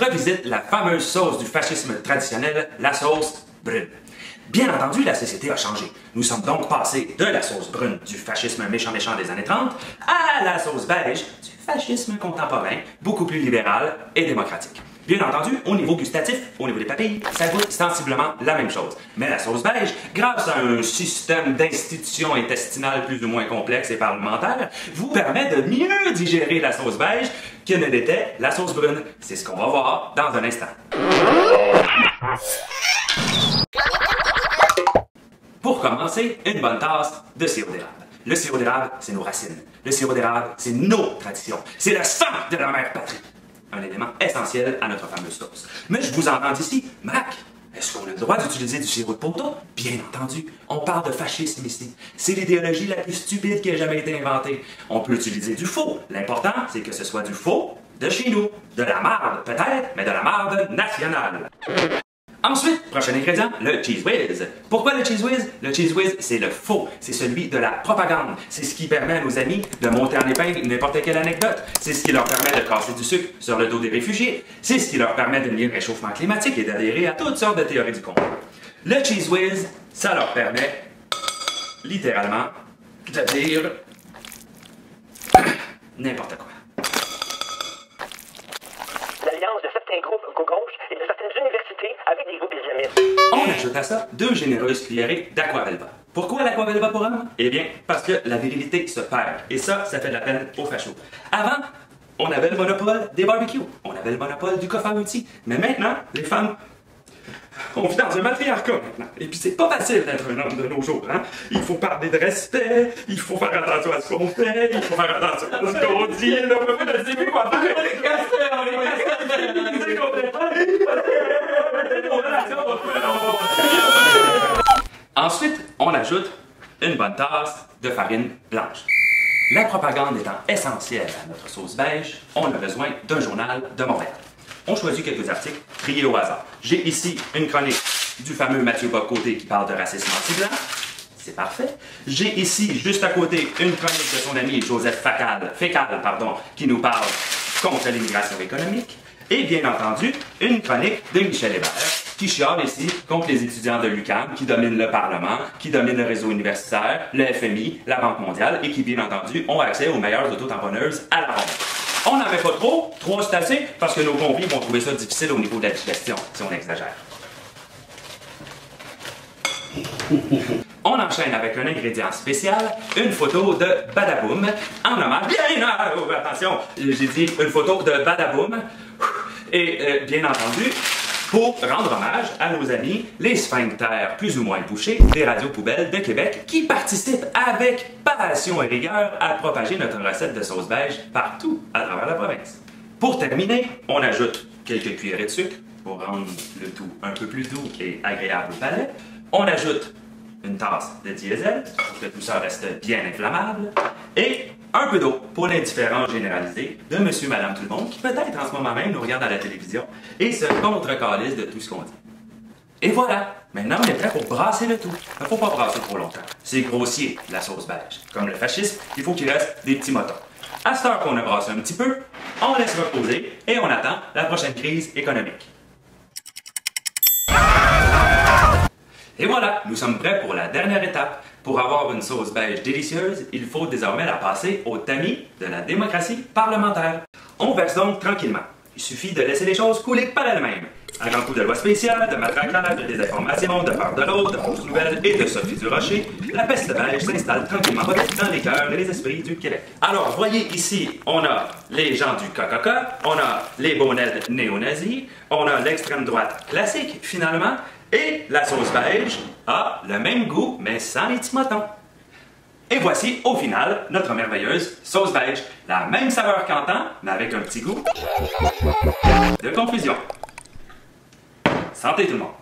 revisite la fameuse sauce du fascisme traditionnel, la sauce brune. Bien entendu, la société a changé. Nous sommes donc passés de la sauce brune du fascisme méchant des années 30 à la sauce beige du fascisme contemporain, beaucoup plus libéral et démocratique. Bien entendu, au niveau gustatif, au niveau des papilles, ça goûte sensiblement la même chose. Mais la sauce beige, grâce à un système d'institutions intestinales plus ou moins complexe et parlementaire, vous permet de mieux digérer la sauce beige que ne l'était la sauce brune. C'est ce qu'on va voir dans un instant. Pour commencer, une bonne tasse de sirop d'érable. Le sirop d'érable, c'est nos racines. Le sirop d'érable, c'est nos traditions. C'est le sang de la mère patrie. Un élément essentiel à notre fameuse sauce. Mais je vous entends ici, Mac, est-ce qu'on a le droit d'utiliser du sirop de poteau? Bien entendu, on parle de fascisme ici. C'est l'idéologie la plus stupide qui a jamais été inventée. On peut utiliser du faux. L'important, c'est que ce soit du faux de chez nous. De la marde, peut-être, mais de la marde nationale. Ensuite, prochain ingrédient, le Cheez Whiz. Pourquoi le Cheez Whiz? Le Cheez Whiz, c'est le faux. C'est celui de la propagande. C'est ce qui permet à nos amis de monter en épingle n'importe quelle anecdote. C'est ce qui leur permet de casser du sucre sur le dos des réfugiés. C'est ce qui leur permet de nier le réchauffement climatique et d'adhérer à toutes sortes de théories du complot. Le Cheez Whiz, ça leur permet, littéralement, de dire n'importe quoi. L'alliance de certains groupes gauche et de certaines universités avec des groupes islamistes. On ajoute à ça 2 généreuses cuillerées d'Aquavelva. Pourquoi l'Aquavelva pour hommes? Eh bien, parce que la virilité se perd. Et ça fait de la peine aux fachos. Avant, on avait le monopole des barbecues. On avait le monopole du coffre à outils. Mais maintenant, les femmes, on vit dans un matriarcat maintenant. Et puis c'est pas facile d'être un homme de nos jours, hein? Il faut parler de respect, il faut faire attention à ce qu'on fait, il faut faire attention à ce qu'on dit, là, on peut pas dire quoi faire. Ensuite, on ajoute une bonne tasse de farine blanche. La propagande étant essentielle à notre sauce beige, on a besoin d'un journal de Montréal. On choisit quelques articles triés au hasard. J'ai ici une chronique du fameux Mathieu Bock-Côté qui parle de racisme anti-blanc. C'est parfait. J'ai ici, juste à côté, une chronique de son ami Joseph Fécal, qui nous parle contre l'immigration économique. Et bien entendu, une chronique de Michel Hébert, qui chiale ici contre les étudiants de l'UQAM, qui dominent le Parlement, qui dominent le réseau universitaire, le FMI, la Banque mondiale, et qui, bien entendu, ont accès aux meilleures autotamponneuses à la ronde. On n'en met pas trop, 3 c'est assez, parce que nos convives vont trouver ça difficile au niveau de la digestion, si on exagère. On enchaîne avec un ingrédient spécial, une photo de Badaboum, en hommage, attention, j'ai dit une photo de Badaboum, et bien entendu, pour rendre hommage à nos amis, les sphincters plus ou moins bouchés des radios poubelles de Québec qui participent avec passion et rigueur à propager notre recette de sauce beige partout à travers la province. Pour terminer, on ajoute quelques cuillerées de sucre pour rendre le tout un peu plus doux et agréable au palais. On ajoute une tasse de diesel pour que tout ça reste bien inflammable et un peu d'eau pour l'indifférence généralisée de monsieur, madame, tout le monde qui peut-être en ce moment même nous regarde à la télévision et se contre-calisse de tout ce qu'on dit. Et voilà! Maintenant, on est prêt pour brasser le tout. Il ne faut pas brasser trop longtemps. C'est grossier, la sauce beige. Comme le fascisme, il faut qu'il reste des petits motons. À cette heure qu'on a brassé un petit peu, on laisse reposer et on attend la prochaine crise économique. Et voilà, nous sommes prêts pour la dernière étape. Pour avoir une sauce beige délicieuse, il faut désormais la passer au tamis de la démocratie parlementaire. On verse donc tranquillement. Il suffit de laisser les choses couler par elles-mêmes. Un grand coup de loi spéciale, de matraquage, de désinformation, de peur de l'autre, de fausses nouvelles et de Sophie Durocher, la peste beige s'installe tranquillement dans les cœurs et les esprits du Québec. Alors, voyez ici, on a les gens du KKK, on a les bonnets néo-nazis, on a l'extrême droite classique, finalement, et la sauce beige a le même goût, mais sans les petits motons. Et voici, au final, notre merveilleuse sauce beige. La même saveur qu'antan, mais avec un petit goût de confusion. Santé tout le monde!